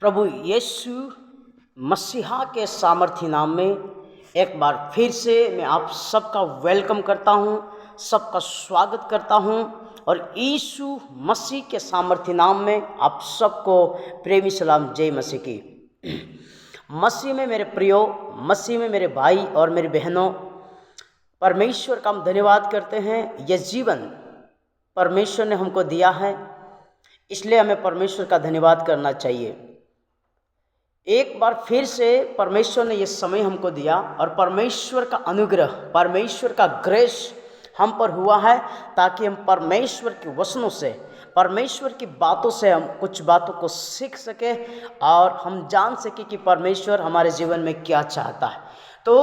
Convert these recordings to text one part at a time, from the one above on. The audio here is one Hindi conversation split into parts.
प्रभु यीशु मसीहा के सामर्थी नाम में एक बार फिर से मैं आप सबका वेलकम करता हूं, सबका स्वागत करता हूं और यीशु मसीह के सामर्थी नाम में आप सबको प्रेमी सलाम, जय मसीह की। मसीह में मेरे प्रियो, मसीह में मेरे भाई और मेरी बहनों, परमेश्वर का हम धन्यवाद करते हैं। यह जीवन परमेश्वर ने हमको दिया है, इसलिए हमें परमेश्वर का धन्यवाद करना चाहिए। एक बार फिर से परमेश्वर ने यह समय हमको दिया और परमेश्वर का अनुग्रह, परमेश्वर का ग्रेस हम पर हुआ है ताकि हम परमेश्वर के वचनों से, परमेश्वर की बातों से हम कुछ बातों को सीख सके और हम जान सके कि परमेश्वर हमारे जीवन में क्या चाहता है। तो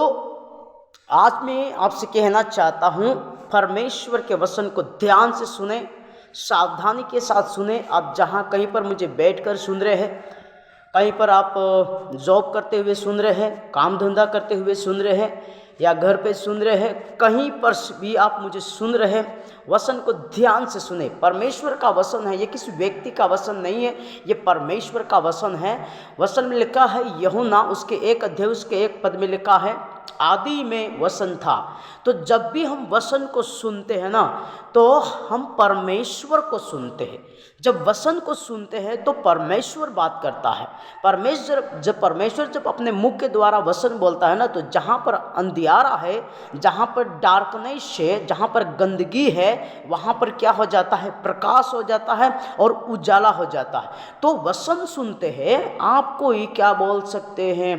आज मैं आपसे कहना चाहता हूँ, परमेश्वर के वचन को ध्यान से सुने, सावधानी के साथ सुने। आप जहाँ कहीं पर मुझे बैठकर सुन रहे हैं, कहीं पर आप जॉब करते हुए सुन रहे हैं, काम धंधा करते हुए सुन रहे हैं या घर पे सुन रहे हैं, कहीं पर भी आप मुझे सुन रहे हैं, वचन को ध्यान से सुने। परमेश्वर का वचन है, ये किसी व्यक्ति का वचन नहीं है, ये परमेश्वर का वचन है। वचन में लिखा है, यूहन्ना उसके 1 अध्याय उसके 1 पद में लिखा है, आदि में वचन था। तो जब भी हम वचन को सुनते हैं ना, तो हम परमेश्वर को सुनते हैं। जब वचन को सुनते हैं तो परमेश्वर बात करता है। परमेश्वर जब अपने मुख के द्वारा वचन बोलता है ना, तो जहाँ पर अंधियारा है, जहाँ पर डार्कनेस है, जहाँ पर गंदगी है, वहाँ पर क्या हो जाता है? प्रकाश हो जाता है और उजाला हो जाता है। तो वचन सुनते हैं, आप कोई क्या बोल सकते हैं,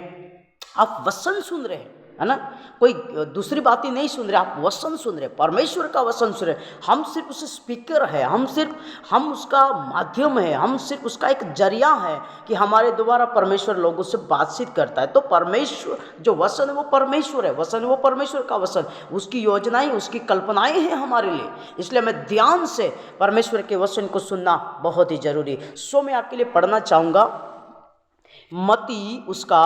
आप वचन सुन रहे हैं, है ना, कोई दूसरी बात ही नहीं सुन रहे, आप वचन सुन रहे, परमेश्वर का वचन सुन रहे। हम सिर्फ उस स्पीकर है, हम उसका माध्यम है, हम सिर्फ उसका एक जरिया है कि हमारे द्वारा परमेश्वर लोगों से बातचीत करता है। तो परमेश्वर जो वचन है वो परमेश्वर है, वचन वो परमेश्वर का वचन, उसकी योजनाएं, उसकी कल्पनाएं हैं हमारे लिए। इसलिए हमें ध्यान से परमेश्वर के वचन को सुनना बहुत ही जरूरी। सो मैं आपके लिए पढ़ना चाहूँगा मत्ती उसका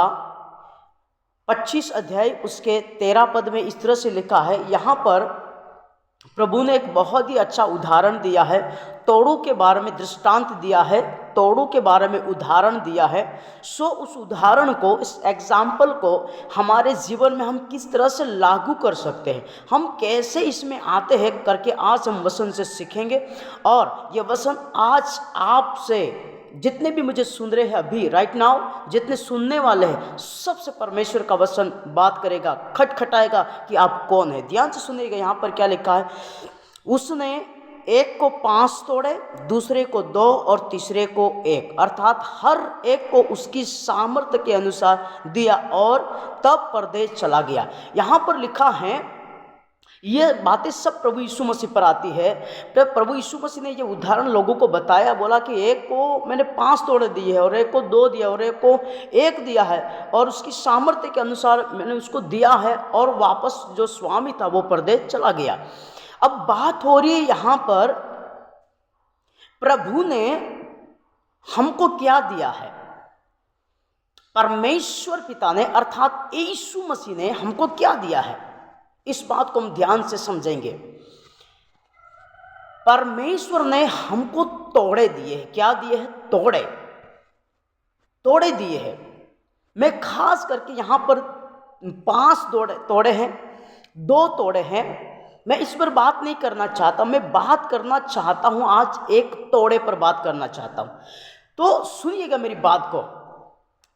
25 अध्याय उसके 13 पद में इस तरह से लिखा है। यहाँ पर प्रभु ने एक बहुत ही अच्छा उदाहरण दिया है, तोड़ों के बारे में दृष्टांत दिया है, तोड़ों के बारे में उदाहरण दिया है। सो उस उदाहरण को, इस एग्जाम्पल को हमारे जीवन में हम किस तरह से लागू कर सकते हैं, हम कैसे इसमें आते हैं करके आज हम वचन से सीखेंगे। और ये वचन आज आपसे, जितने भी मुझे सुन रहे हैं अभी राइट नाउ, जितने सुनने वाले हैं, सबसे परमेश्वर का वचन बात करेगा, खटखटाएगा कि आप कौन है। ध्यान से सुनिएगा। यहाँ पर क्या लिखा है, उसने एक को 5 तोड़े, दूसरे को 2 और तीसरे को 1, अर्थात हर एक को उसकी सामर्थ्य के अनुसार दिया और तब परदेश चला गया। यहाँ पर लिखा है, ये बातें सब प्रभु यीशु मसीह पर आती है। तो प्रभु यीशु मसीह ने ये उदाहरण लोगों को बताया, बोला कि एक को मैंने 5 तोड़े दिए है और एक को 2 दिया और एक को 1 दिया है और उसकी सामर्थ्य के अनुसार मैंने उसको दिया है, और वापस जो स्वामी था वो परदेश चला गया। अब बात हो रही है यहाँ पर, प्रभु ने हमको क्या दिया है? परमेश्वर पिता ने अर्थात यीशु मसीह ने हमको क्या दिया है? इस बात को हम ध्यान से समझेंगे। परमेश्वर ने हमको तोड़े दिए हैं। क्या दिए हैं? तोड़े दिए हैं। मैं खास करके यहाँ पर 5 तोड़े हैं, 2 तोड़े हैं। मैं इस पर बात नहीं करना चाहता, मैं बात करना चाहता हूँ, आज एक तोड़े पर बात करना चाहता हूँ। तो सुनिएगा मेरी बात को।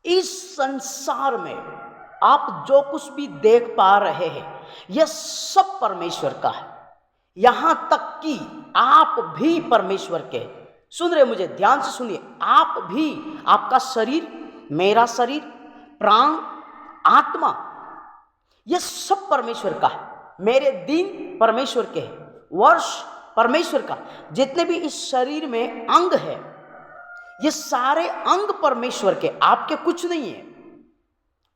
इस संसार में आप जो कुछ भी देख पा रहे हैं, यह सब परमेश्वर का है। यहां तक कि आप भी परमेश्वर के। सुन रहे मुझे? ध्यान से सुनिए। आप भी, आपका शरीर, मेरा शरीर, प्राण, आत्मा, यह सब परमेश्वर का है। मेरे दिन परमेश्वर के हैं, वर्ष परमेश्वर का, जितने भी इस शरीर में अंग है, ये सारे अंग परमेश्वर के। आपके कुछ नहीं है,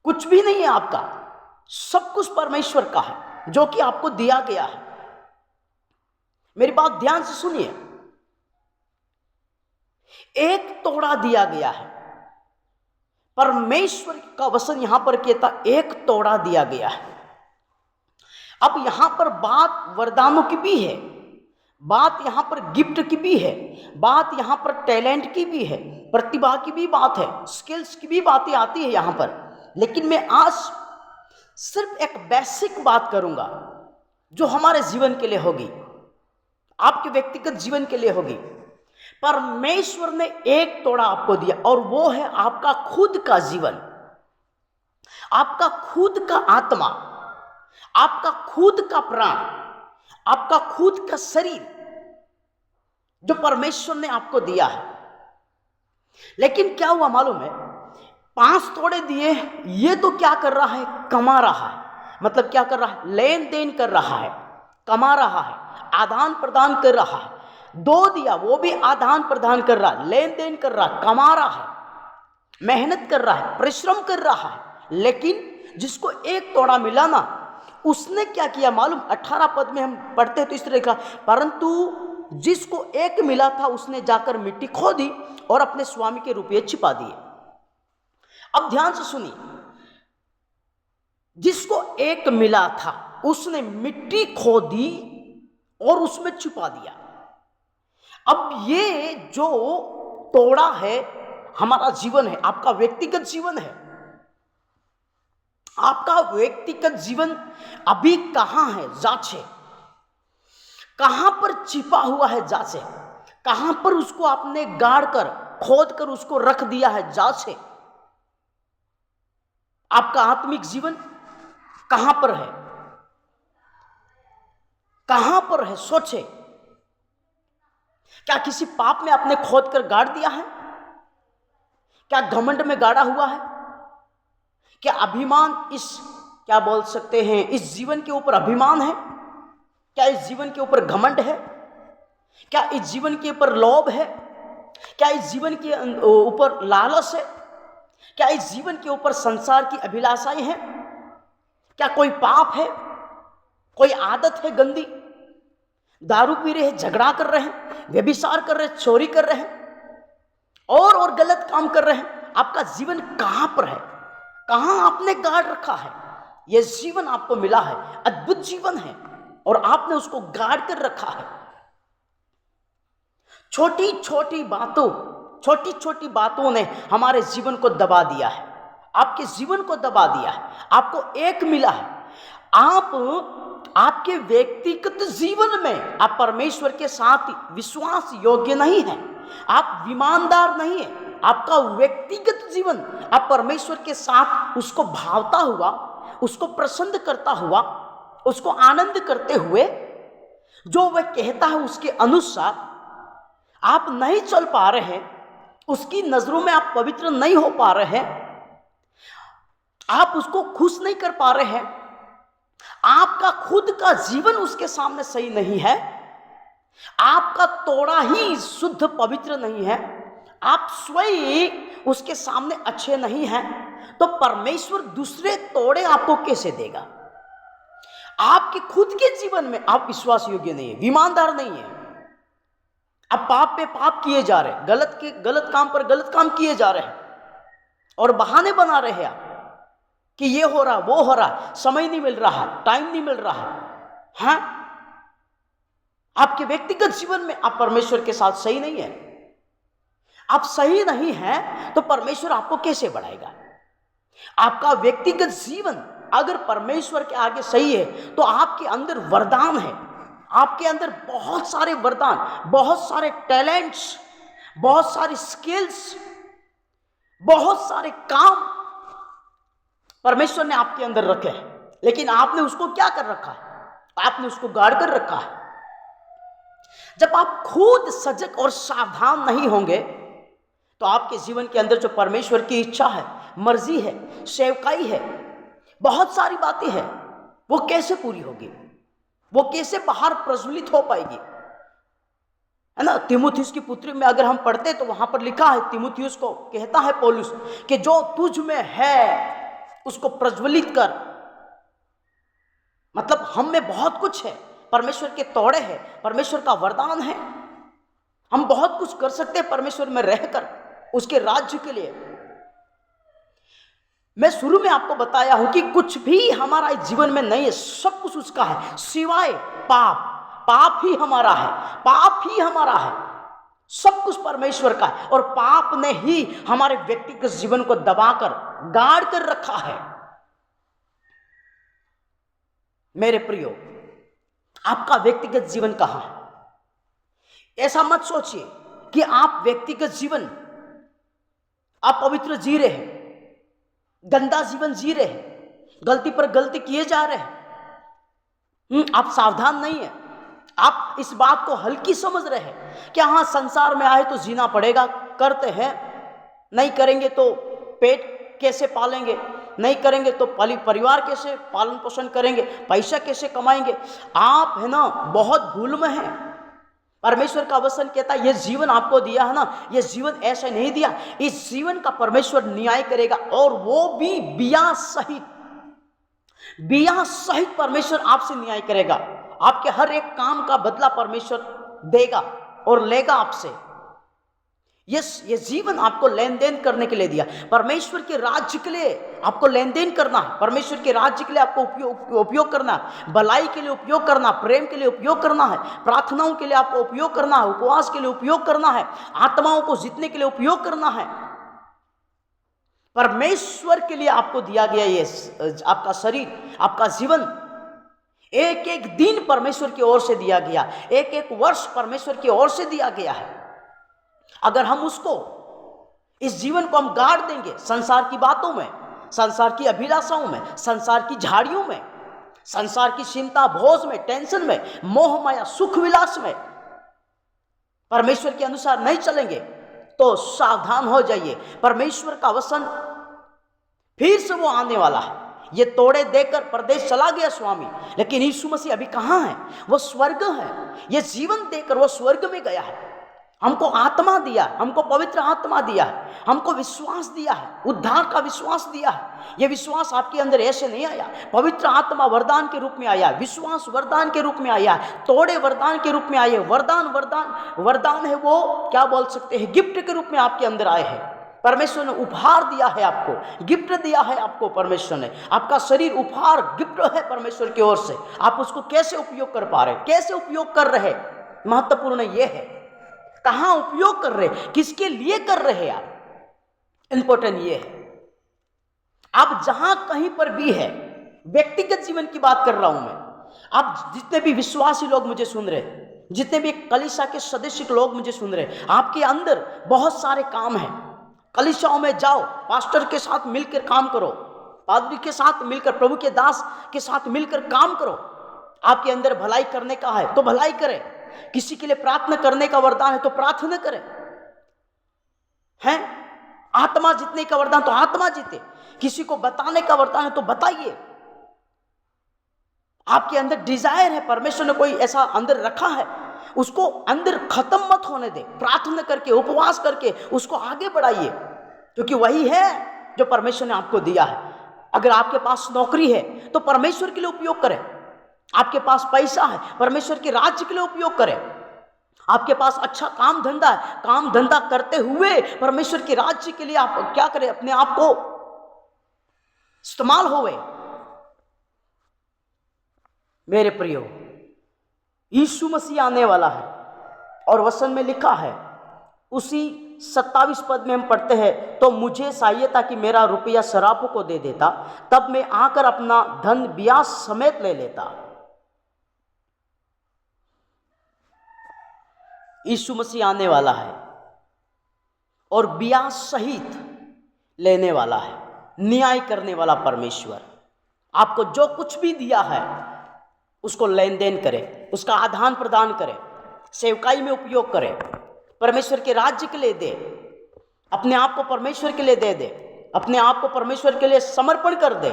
कुछ भी नहीं है आपका, सब कुछ परमेश्वर का है जो कि आपको दिया गया है। मेरी बात ध्यान से सुनिए। एक तोड़ा दिया गया है, परमेश्वर का वचन यहां पर कहता, एक तोड़ा दिया गया है। अब यहां पर बात वरदानों की भी है, बात यहाँ पर गिफ्ट की भी है, बात यहाँ पर टैलेंट की भी है, प्रतिभा की भी बात है, स्किल्स की भी बातें आती है यहाँ पर। लेकिन मैं आज सिर्फ एक बेसिक बात करूंगा जो हमारे जीवन के लिए होगी, आपके व्यक्तिगत जीवन के लिए होगी। परमेश्वर ने एक तोड़ा आपको दिया और वो है आपका खुद का जीवन, आपका खुद का आत्मा, आपका खुद का प्राण, आपका खुद का शरीर जो परमेश्वर ने आपको दिया है। लेकिन क्या हुआ मालूम है, 5 तोड़े दिए, ये तो क्या कर रहा है, कमा रहा है। मतलब क्या कर रहा है, लेन देन कर रहा है, कमा रहा है, आदान प्रदान कर रहा है। 2 दिया, वो भी आदान प्रदान कर रहा है, लेन देन कर रहा है, कमा रहा है, मेहनत कर रहा है, परिश्रम कर रहा है। लेकिन जिसको 1 तोड़ा मिला ना, उसने क्या किया मालूम, 18 पद में हम पढ़ते हैं तो इस तरह का, परंतु जिसको 1 मिला था उसने जाकर मिट्टी खोदी और अपने स्वामी के रुपये छिपा दिए। अब ध्यान से सुनिए, जिसको 1 मिला था उसने मिट्टी खोदी और उसमें छुपा दिया। अब ये जो तोड़ा है हमारा जीवन है, आपका व्यक्तिगत जीवन है। आपका व्यक्तिगत जीवन अभी कहां है, जांचे। कहां पर छिपा हुआ है, जांचे। कहां पर उसको आपने गाड़ कर, खोद कर उसको रख दिया है, जांचे। आपका आत्मिक जीवन कहां पर है, कहां पर है, सोचे। क्या किसी पाप में आपने खोद कर गाड़ दिया है? क्या घमंड में गाड़ा हुआ है? क्या अभिमान, इस क्या बोल सकते हैं, इस जीवन के ऊपर अभिमान है? क्या इस जीवन के ऊपर घमंड है? क्या इस जीवन के ऊपर लोभ है? क्या इस जीवन के ऊपर लालच है? क्या इस जीवन के ऊपर संसार की अभिलाषाएं हैं? क्या कोई पाप है, कोई आदत है गंदी? दारू पी रहे हैं, झगड़ा कर रहे हैं, व्यभिचार कर रहे हैं, चोरी कर रहे हैं, और गलत काम कर रहे हैं। आपका जीवन कहां पर है, कहां आपने गाड़ रखा है? यह जीवन आपको मिला है, अद्भुत जीवन है, और आपने उसको गाड़ कर रखा है। छोटी छोटी बातों ने हमारे जीवन को दबा दिया है, आपके जीवन को दबा दिया है। आपको 1 मिला है, आपके व्यक्तिगत जीवन में आप परमेश्वर के साथ विश्वास योग्य नहीं है, आप ईमानदार नहीं है। आपका व्यक्तिगत जीवन आप परमेश्वर के साथ उसको भावता हुआ, उसको प्रसन्न करता हुआ, उसको आनंद करते हुए, जो वह कहता है उसके अनुसार आप नहीं चल पा रहे हैं, उसकी नजरों में आप पवित्र नहीं हो पा रहे हैं, आप उसको खुश नहीं कर पा रहे हैं, आपका खुद का जीवन उसके सामने सही नहीं है, आपका तोड़ा ही शुद्ध पवित्र नहीं है, आप स्वयं उसके सामने अच्छे नहीं हैं, तो परमेश्वर दूसरे तोड़े आपको कैसे देगा? आपके खुद के जीवन में आप विश्वास योग्य नहीं है, ईमानदार नहीं है। आप पाप पे पाप किए जा रहे हैं, गलत काम पर गलत काम किए जा रहे हैं, और बहाने बना रहे हैं आप कि ये हो रहा, वो हो रहा, समय नहीं मिल रहा, टाइम नहीं मिल रहा है। आपके व्यक्तिगत जीवन में आप परमेश्वर के साथ सही नहीं है। आप सही नहीं हैं तो परमेश्वर आपको कैसे बढ़ाएगा? आपका व्यक्तिगत जीवन अगर परमेश्वर के आगे सही है तो आपके अंदर वरदान है, आपके अंदर बहुत सारे वरदान, बहुत सारे टैलेंट्स, बहुत सारी स्किल्स, बहुत सारे काम परमेश्वर ने आपके अंदर रखे हैं। लेकिन आपने उसको क्या कर रखा है? आपने उसको गाड़ कर रखा है। जब आप खुद सजग और सावधान नहीं होंगे तो आपके जीवन के अंदर जो परमेश्वर की इच्छा है, मर्जी है, सेवकाई है, बहुत सारी बातें हैं, वो कैसे पूरी होगी? वो कैसे बाहर प्रज्वलित हो पाएगी? है ना। तीमुथियुस की पुत्री में अगर हम पढ़ते तो वहां पर लिखा है, तीमुथियुस को कहता है पौलुस कि जो तुझ में है उसको प्रज्वलित कर। मतलब हम में बहुत कुछ है, परमेश्वर के तोड़े हैं, परमेश्वर का वरदान है, हम बहुत कुछ कर सकते हैं परमेश्वर में रहकर उसके राज्य के लिए। मैं शुरू में आपको बताया हूं कि कुछ भी हमारा जीवन में नहीं है, सब कुछ उसका है सिवाय पाप। पाप ही हमारा है, पाप ही हमारा है, सब कुछ परमेश्वर का है। और पाप ने ही हमारे व्यक्तिगत जीवन को दबाकर गाड़ कर रखा है। मेरे प्रियो, आपका व्यक्तिगत जीवन कहां है? ऐसा मत सोचिए कि आप व्यक्तिगत जीवन आप पवित्र जी रहे हैं, गंदा जीवन जी रहे हैं, गलती पर गलती किए जा रहे हैं। आप सावधान नहीं है, आप इस बात को हल्की समझ रहे हैं कि हाँ, संसार में आए तो जीना पड़ेगा, करते हैं, नहीं करेंगे तो पेट कैसे पालेंगे, नहीं करेंगे तो परिवार कैसे पालन पोषण करेंगे, पैसा कैसे कमाएंगे। आप है ना बहुत भूल में हैं। परमेश्वर का वचन कहता है, ये जीवन आपको दिया है ना, ये जीवन ऐसे नहीं दिया, इस जीवन का परमेश्वर न्याय करेगा, और वो भी बिया सहित परमेश्वर आपसे न्याय करेगा। आपके हर एक काम का बदला परमेश्वर देगा और लेगा आपसे। ये जीवन आपको लेन देन करने के लिए दिया, परमेश्वर के राज्य के लिए आपको लेन देन करना है, परमेश्वर के राज्य के लिए आपको उपयोग करना है, भलाई के लिए उपयोग करना, प्रेम के लिए उपयोग करना है, प्रार्थनाओं के लिए आपको उपयोग करना है, उपवास के लिए उपयोग करना है, आत्माओं को जीतने के लिए उपयोग करना है। परमेश्वर के लिए आपको दिया गया ये आपका शरीर, आपका जीवन, एक एक दिन परमेश्वर की ओर से दिया गया, एक एक वर्ष परमेश्वर की ओर से दिया गया है। अगर हम उसको, इस जीवन को हम गाड़ देंगे संसार की बातों में, संसार की अभिलाषाओं में, संसार की झाड़ियों में, संसार की चिंता भोज में, टेंशन में, मोह माया सुख विलास में, परमेश्वर के अनुसार नहीं चलेंगे तो सावधान हो जाइए। परमेश्वर का वचन फिर से वो आने वाला है। ये तोड़े देकर परदेश चला गया स्वामी, लेकिन यीशु मसीह अभी कहाँ है? वो स्वर्ग है। ये जीवन देकर वो स्वर्ग में गया है। हमको आत्मा दिया, हमको पवित्र आत्मा दिया है, हमको विश्वास दिया है, उद्धार का विश्वास दिया है। यह विश्वास आपके अंदर ऐसे नहीं आया, पवित्र आत्मा वरदान के रूप में आया, विश्वास वरदान के रूप में आया, तोड़े वरदान के रूप में आए। वरदान है वो, क्या बोल सकते हैं, गिफ्ट के रूप में आपके अंदर आए हैं। परमेश्वर ने उपहार दिया है आपको, गिफ्ट दिया है आपको परमेश्वर ने। आपका शरीर उपहार गिफ्ट है परमेश्वर की ओर से। आप उसको कैसे उपयोग कर पा रहे, कैसे उपयोग कर रहे, महत्वपूर्ण ये है। कहां उपयोग कर रहे, किसके लिए कर रहे आप, इंपॉर्टेंट ये है। आप जहां कहीं पर भी है, व्यक्तिगत जीवन की बात कर रहा हूं मैं। आप जितने भी विश्वासी लोग मुझे सुन रहे, जितने भी कलीसिया के सदस्य लोग मुझे सुन रहे, आपके अंदर बहुत सारे काम हैं। कलीसियाओं में जाओ, पास्टर के साथ मिलकर काम करो, पादरी के साथ मिलकर, प्रभु के दास के साथ मिलकर काम करो। आपके अंदर भलाई करने का है तो भलाई करें, किसी के लिए प्रार्थना करने का वरदान है तो प्रार्थना करें, हैं? आत्मा जीतने का वरदान तो आत्मा जीते, किसी को बताने का वरदान है तो बताइए। आपके अंदर डिजायर है, परमेश्वर ने कोई ऐसा अंदर रखा है, उसको अंदर खत्म मत होने दे। प्रार्थना करके, उपवास करके उसको आगे बढ़ाइए, क्योंकि वही है जो परमेश्वर ने आपको दिया है। अगर आपके पास नौकरी है तो परमेश्वर के लिए उपयोग करें। आपके पास पैसा है, परमेश्वर के राज्य के लिए उपयोग करें। आपके पास अच्छा काम धंधा है, काम धंधा करते हुए परमेश्वर के राज्य के लिए आप क्या करें, अपने आप को इस्तेमाल होवे। मेरे प्रियो, यीशु मसीह आने वाला है और वचन में लिखा है, उसी 27 पद में हम पढ़ते हैं, तो मुझे चाहिए था कि मेरा रुपया शराबों को दे देता, तब मैं आकर अपना धन ब्याज समेत ले लेता। यीशु मसीह आने वाला है और ब्याज सहित लेने वाला है, न्याय करने वाला परमेश्वर। आपको जो कुछ भी दिया है उसको लेन देन करें, उसका आदान प्रदान करें, सेवकाई में उपयोग करें, परमेश्वर के राज्य के लिए दे, अपने आप को परमेश्वर के लिए दे दे, अपने आप को परमेश्वर के लिए समर्पण कर दे।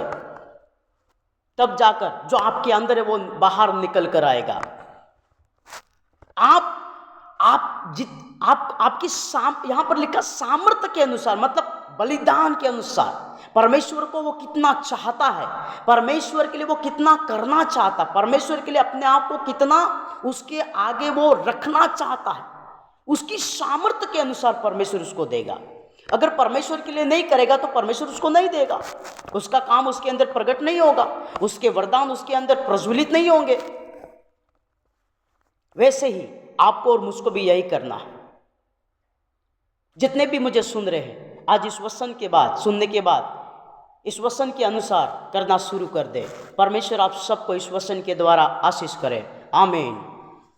तब जाकर जो आपके अंदर है वो बाहर निकल कर आएगा। आपकी यहां पर लिखा सामर्थ्य के अनुसार, मतलब बलिदान के अनुसार, परमेश्वर को वो कितना चाहता है, परमेश्वर के लिए वो कितना करना चाहता, परमेश्वर के लिए अपने आप को कितना उसके आगे वो रखना चाहता है, उसकी सामर्थ्य के अनुसार परमेश्वर उसको देगा। अगर परमेश्वर के लिए नहीं करेगा तो परमेश्वर उसको नहीं देगा, उसका काम उसके अंदर प्रकट नहीं होगा, उसके वरदान उसके अंदर प्रज्वलित नहीं होंगे। वैसे ही आपको और मुझको भी यही करना है। जितने भी मुझे सुन रहे हैं, आज इस वचन के बाद, सुनने के बाद इस वचन के अनुसार करना शुरू कर दे। परमेश्वर आप सबको इस वचन के द्वारा आशीष करे। आमीन।